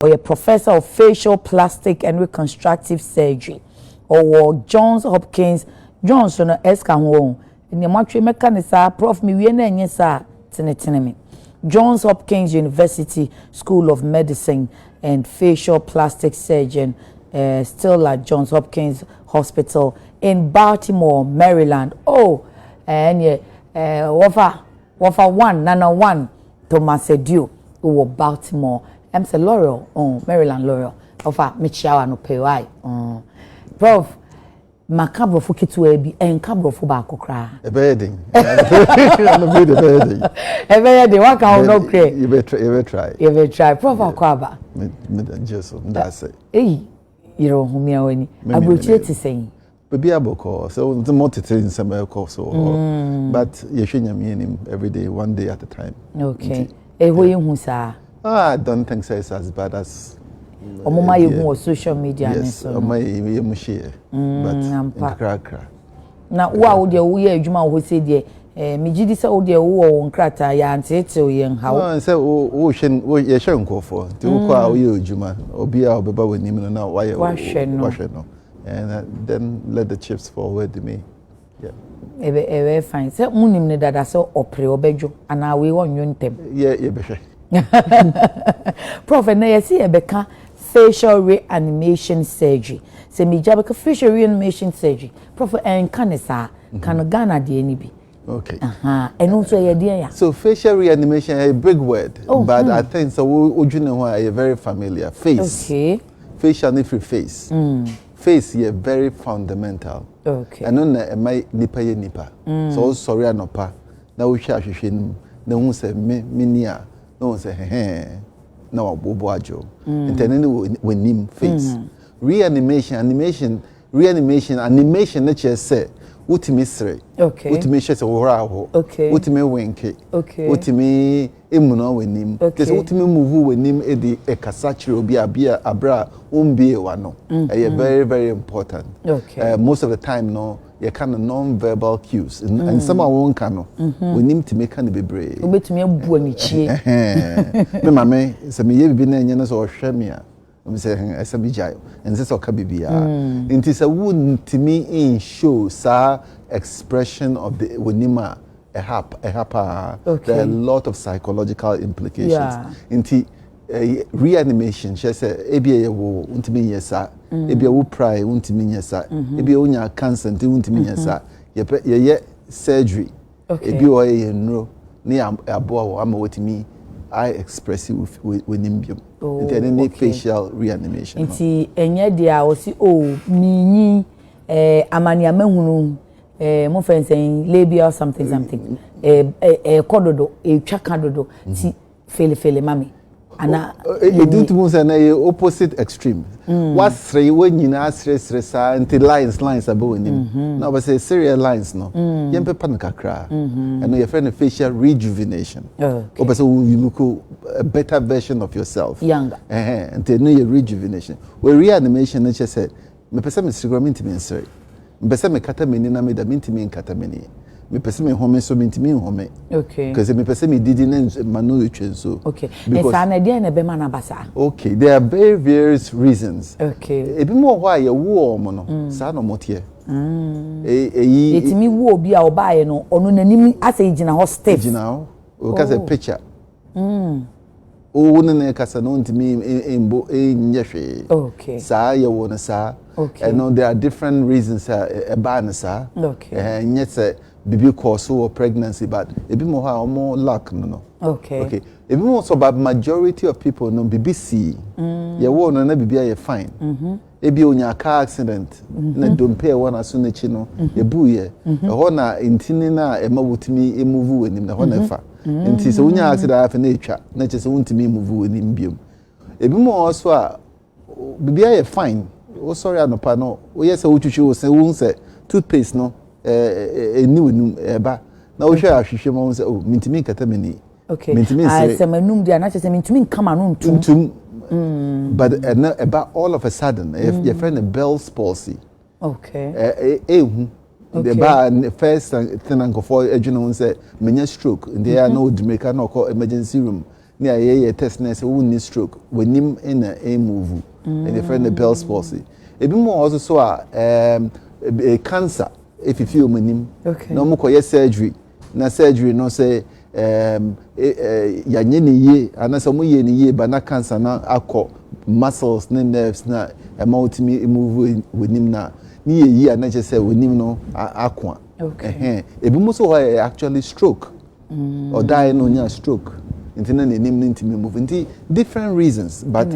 or a professor of facial plastic and reconstructive surgery or Johns Hopkins Johnson eska ho ni matwe meka ne sa prof me wie na enye sa tenetene Johns Hopkins University School of Medicine and facial plastic surgeon still at Johns Hopkins Hospital in Baltimore, Maryland. Oh, and wafa 1 nana 1 Thomas Edu who Baltimore. I'm say Laurel, Maryland Laurel. Wafa mechiawa no pay Prof Macabro for kitu ebi enkabro for ba kokra. A bedding. I'm a bit of bedding. A bedding. What can no create? You better try. You better try. Prof Akwaba. Just that's it. Hey, you know who me away. I will try to say. Baby aboko. So the multitude in some course. But you shouldn't mean him every day, one day at a time. Okay. Eh, who you sa? I don't think so. It's as bad as. Omoma you social media. Yes, my share. But crack. Now, wow, dear, we are Juma who said, me gidi sa ode wo nkrata ya ntete yen hawo. No, say wo ye hwe nkofo. Ti wo kwa wo ye Juma, obi a obeba wanim no na why no. And then let the chips fall with me. Yeah. Ebe fine. Say munim ne dada so opre obejo ana we wonyo ntem. Yeah, ye behwe. Prof, na yesi ebeka facial reanimation surgery. Say me jabeka facial reanimation surgery. Prof, enkanesa kan Ghana de ani bi. Okay. And also yeah. So facial reanimation is a big word, but I think so ojune is very familiar. Face. Okay. Facial need free face. Face is very fundamental. Okay. And on my nipa ye nipa. So sorry anopa. Na wo hwa hwehwe nim. Na hu se me nia. No say na wabobo ajo intending with nim face reanimation na che say utimi sere utimi shese wora ho utimi wenke utimi emuno wenim this utimi move wenim e di ekasa chire obi abra umbie wa no very very important. Most of the time no you kind of non-verbal cues and some won't can we need to make kind of be brave. We bet me abu ani chie. Me mama say me ye bibi na enye na so hwe me a me say esa bi jai and say so ka bibi a it say wouldn't me in show sa expression of the wenima a hapa. There are a lot of psychological implications. Inti reanimation she say ebia ye wo untimi yesa ebia wo pray untimi yesa ebia onya cancer untimi yesa ye surgery ebia o ye nro ni aboa wo ama wetimi I express it with nimbium any facial reanimation nti enye dia o si minyi amania mahunu mo fensen labia something kododo twaka dodo ti fele mami ana you do to move na opposite extreme what three when you na stress until lines above him now but say serial lines no yem pepa no kakra and your friend facial rejuvenation but so you look a better version of yourself younger until no your rejuvenation we reanimation na say me pesa me sigro me sorry me pesa me kata me ni na me da me ntimi nkata me ni me pese me home so me ntimi home because me pese me didi na manu etwen so because na dia na be mana basa there are various reasons ebi mo ho aye wo omo no sa no motie etimi wo obi a obaye no ono nanim asa igina ho step igina o ka say picture o ne kasa no ntimi embo nyehwe sa ye wo na sa and no there are different reasons about na sa nyet say baby cause or pregnancy but ebi mo ha omo lack no ebi mo so but majority of people no BBC ye wo no na bibi are fine ebi onya car accident na dompe won aso na chi no ye bu ye ho na intini na e ma wutimi e move wenim na ho na fa nti so onya accident afa na etwa na che so wuntimi move wenim biom ebi mo also a bibi are fine o sorry anopa no o yes wutwitwi o se won se toothpaste no eniwenu eba na wo hwe ahwehwe mo se mintimi kata meni mintimi se se manum dia na che se mintimi nkama no ntum but about all of a sudden if your friend a Bell's palsy the ba first thing and for edwin won say menya stroke and they are no Jamaica no call emergency room near a test nurse who need stroke when him in a move and the friend the Bell's palsy. A bit more also so a cancer if you feel him. Okay. No more surgery. Na surgery no say ya nyeni ye anasamu ye ni ye but na cancer na akọ muscles na nerves na multi move with him na ni ye na just say with him no akwa. Okay. Ebi mo so actually stroke or die no nya stroke. Inti na nim inti move inti different reasons but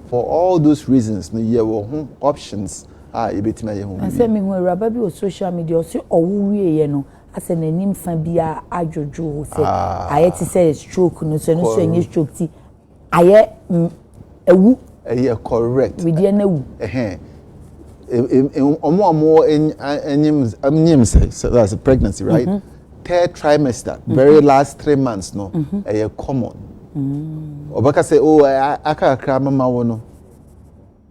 for all those reasons no ye wo options ebetima ye ho. Ase me hu raba bi o social media o se owuwie ye no ase nanim fa bia adwojo se aye ti say stroke no so no so enye stroke ti aye ewu correct we dey na ewu omo enyim say so that's a pregnancy right third trimester very last 3 months no common obaka say oh aka kra mama wo no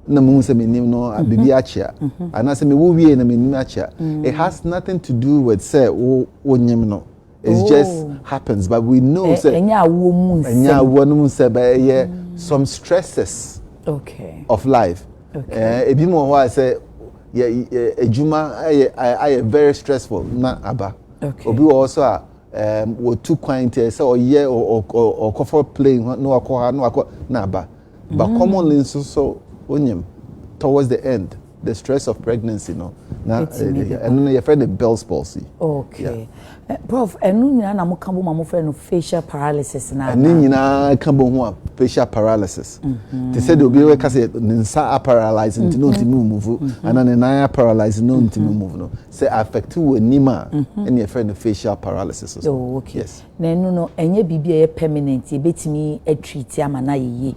na mu se menim no bibi achia ana se me wo wie na menim achia it has nothing to do with say onyim no it just happens but we know say enya wo mu se ba some stresses of life ebi mo ho say ejuma I very stressful na aba obi also wo too quaint say or comfort playing no akọ na aba but commonly so onyem towards the end the stress of pregnancy no na and your friend the Bell's palsy. Okay. Yeah. Prof enu nyina na mo kambo ma mo friend no facial paralysis na enu nyina kambo ho facial paralysis they said obi we ka say nsa paralyzed nti no ntimi move and na na paralyzed no ntimi move no say affect wo nima and your friend the facial paralysis. Oh, okay. Yes. Na enu no enye bibia ye permanent e betimi e treat ama na ye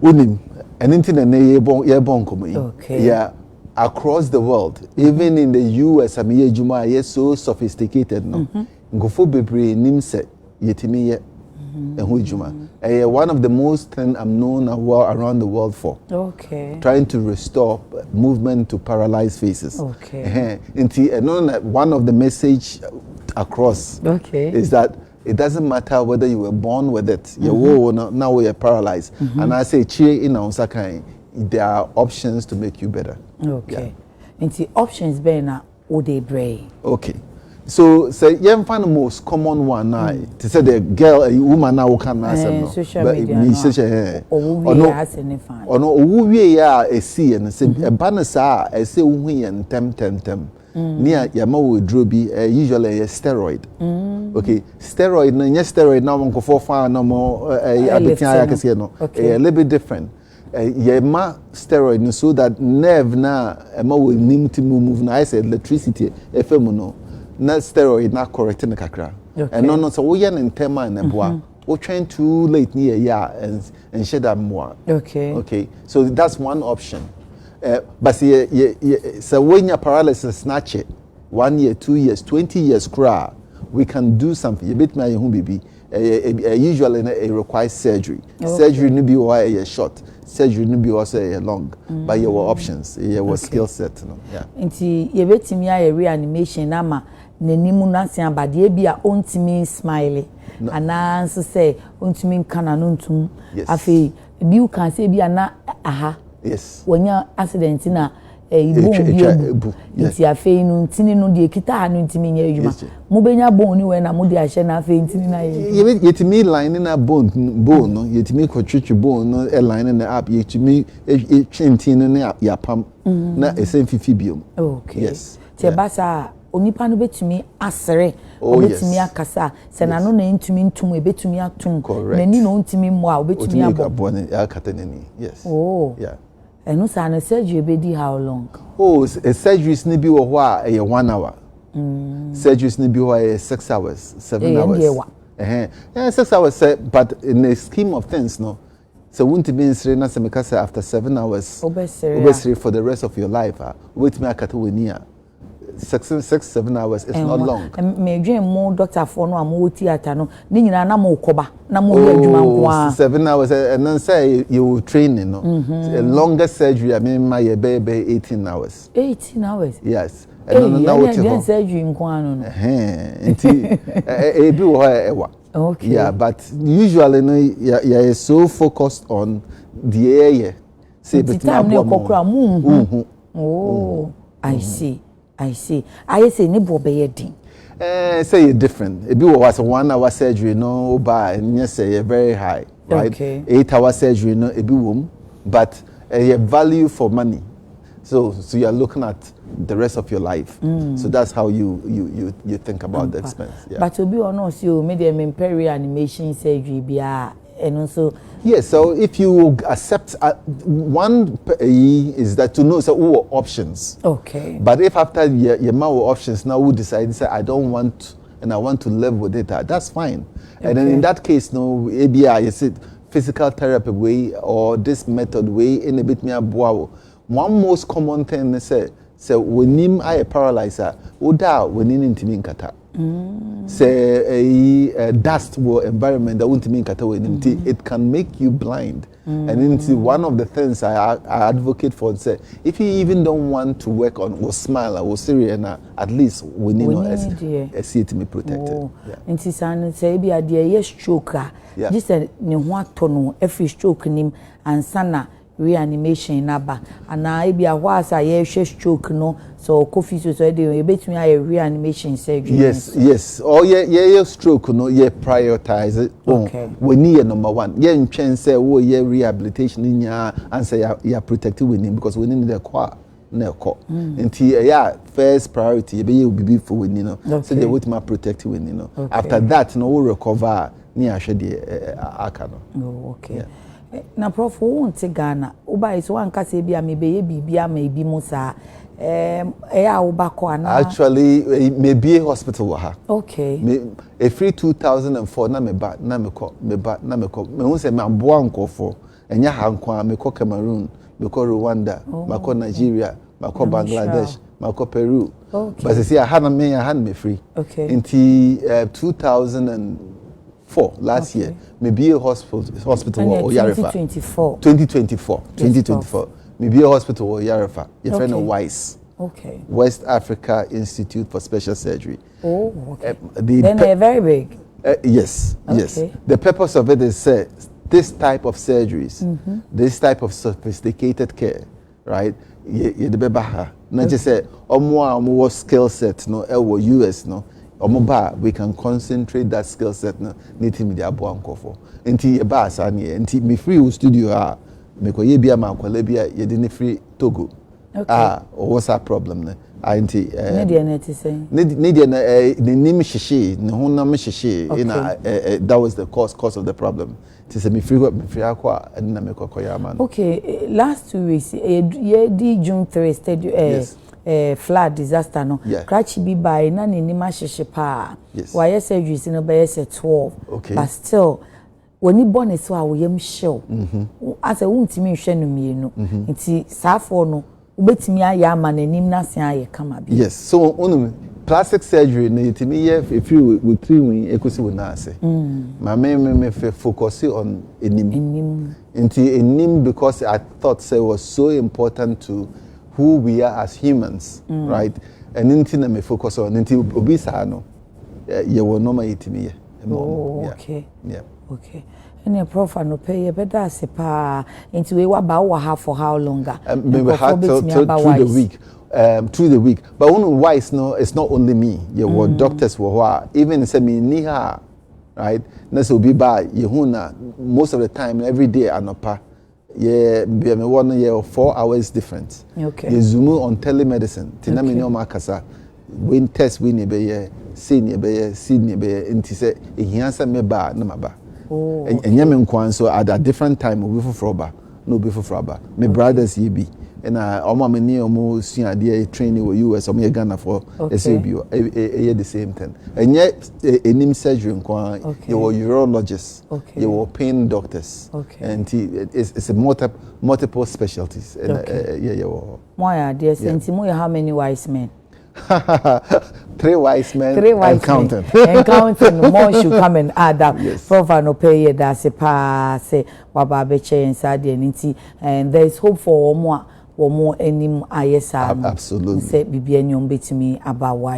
unim anything na ye bon komo yeah across the world even in the US amiye juma ye so sophisticated no ngofo bebre nim se yetimi ye ehu juma one of the most thing I'm known around the world for trying to restore movement to paralyzed faces one of the message across is that it doesn't matter whether you were born with it. Now you're paralyzed. And I say, there are options to make you better. Okay. And the options be na ode brain. Okay. So say you find the most common one now. To say the girl, a woman now who can answer no. Social media. Or no, who we are a see and say a banner sa I say we and tem. Near yama withdraw be usually a steroid. Okay, steroid no steroid now won't go for far no more a little bit different. Yema steroid so that nerve na will need to move na I said electricity FM no na steroid na correcting the kakra. And no so we yan in tema and boa. We're trying too late near and shed that more. Okay, so that's one option. But so when your paralysis snatch it 1 year, 2 years, 20 years cry, we can do something. A bit my baby. Usually it requires surgery. Surgery no be a short. Surgery no be also a long. But your options, your skill set. Yeah. Inti ye betimi a reanimation ama nenimu nansia bade bia ontimi smile. Ana so say ontimi kana no ntum. Afi bi you can say bia na aha. Yes. When you accident na ibu nti afei no ntini no de kita no ntimi nya adwuma mo benya bone ni we na mo de ahye na afei ntini na yetimi line na bone no yetimi kwatwitwi bone no line na up yetimi twentini na yapam na esenfifi biom. Okay. Yes. Te basa onipa no betumi asere obetumi akasa se na no na ntumi ntum ebetumi atum nani no ntumi mo a obetumi abo akatanani. Yes. Oh. Yeah. And no sana surgery be how long? Oh, a surgery is nibi or 1 hour. Surgery is nibi or 6 hours, 7 hours. Yeah, 6 hours, but in the scheme of things, no. So won't be in Serena Semikasa after 7 hours. Obviously for the rest of your life. Wait me a catawenia. 6-7 hours is not long. Me dream more doctor for no am theater no. Ni nyina na mo koba na mo ye adwuma nko 7 hours and then say you training no. A longer surgery I mean my baby 18 hours. 18 hours. Yes. And no surgery nko anu no. Nti e bi wo ha ewa. Okay. Yeah, but usually no yeah so focused on the area. Say between oh, I see. I say ni bo be din. Say it different. It was a 1 hour surgery no by and yes say very high, right? Okay. 8 hour surgery no it be womb, but a value for money. So you are looking at the rest of your life. So that's how you think about the expense. Yeah. But to be honest, you made them reanimation surgery and also yes. So if you accept one is that to know so options. Okay. But if after your options now we decide say I don't want and I want to live with it, that's fine. Okay. And then in that case, no ABI you said physical therapy way or this method way in a bit me aboa. One most common thing they say when him I paralyzer oda when in intimi nkata. Say a dust war environment that won't mean nkata when it can make you blind. And into one of the things I advocate for say if you even don't want to work on or smile or serious at least we need a see it to be protected. Into san say be a dear stroke just ne ho atono every stroke nim and sana reanimation naba and I be a was a stroke no so Kofi so dey between a reanimation surgery. Yes. Oh yeah stroke no yeah prioritize it. Okay. We need number 1. Yeah in say oh yeah rehabilitation in ya and say you protected with him because we need the core na ko. Until yeah first priority be you be for we know. So they wait my protected with After that no we recover ni ahwe de aka no. Oh okay. Yeah. Na prof won't Ghana uba is one kase bia me be bibia ma ebi mu sa uba ko ana actually maybe a hospital wa ha. Okay. A free 2004 na me ko me hu se me amboa nkofo enya ha nkwa me ko Cameroon me ko Rwanda me ko Nigeria me ko Bangladesh me ko Peru. Okay. But see ha na me free. Okay. Inti 2004 last year maybe a hospital or Yarifa 2024 maybe a hospital or Yarifa your friend of WAISS West Africa Institute for Special Surgery. Okay. Then they're very big. Yes. The purpose of it is this type of surgeries, this type of sophisticated care, right? You the bebaha not just say more skill set no US no we can concentrate that skill set no need the abo ankofo enti e ba sa ne enti me free studio me ko ye bia ma kwala bia ye de ne free Togo. What's that problem ne enti ne na ti say ne na ne nim hihye ne honam hihye that was the cause of the problem. Ti say me free akwa na me kokoya man. Okay, last 2 weeks ye di June 3 stadium flood disaster no crash bi by na ne nima hihye pa why surgeries no be 12 but still when you born so a wo yam show as a wuntimi hwe no mienu nti saafo no ubetimi aya ama nanim na se aye kama bi. Yes, so plastic surgery na yitimi ye if you with 3 win ekosi wo na ase ma me focus on enim nti enim because I thought say was so important to who we are as humans, right? And anything that me focus on until obisa no ye will no yitimi ye. Okay. Yeah. Okay. Any prof no pay ye better se pa into we wa ba wa for how longer? Maybe hard through the week. Through the week. But on WAISS no, it's not only me. You were doctors were even say me ni ha, right? Na so be by yehuna most of the time every day anopa. Yeah, me 1 year or 4 hours different. Okay. You zoom on telemedicine. Tina me no makasa. When test we be ye, see be ye, inti say ehiansa me ba na maba. And yame nkwan so at a different time we for froba. No be for froba. Me brothers ye be. And omo me ni omo sua de training with US omo Ghana for SAB the same thing. And yet enim surgery nkwan you were urologists, you were pain doctors. And it's a multiple specialties. Why dear sentimo how many wise men? 3 wise men and counting. And counting more should come and add up. Prof no pay that se pa say waba beche inside and there is hope for more enim ayesa. Absolutely. Say bibi enyom betimi about WAISS.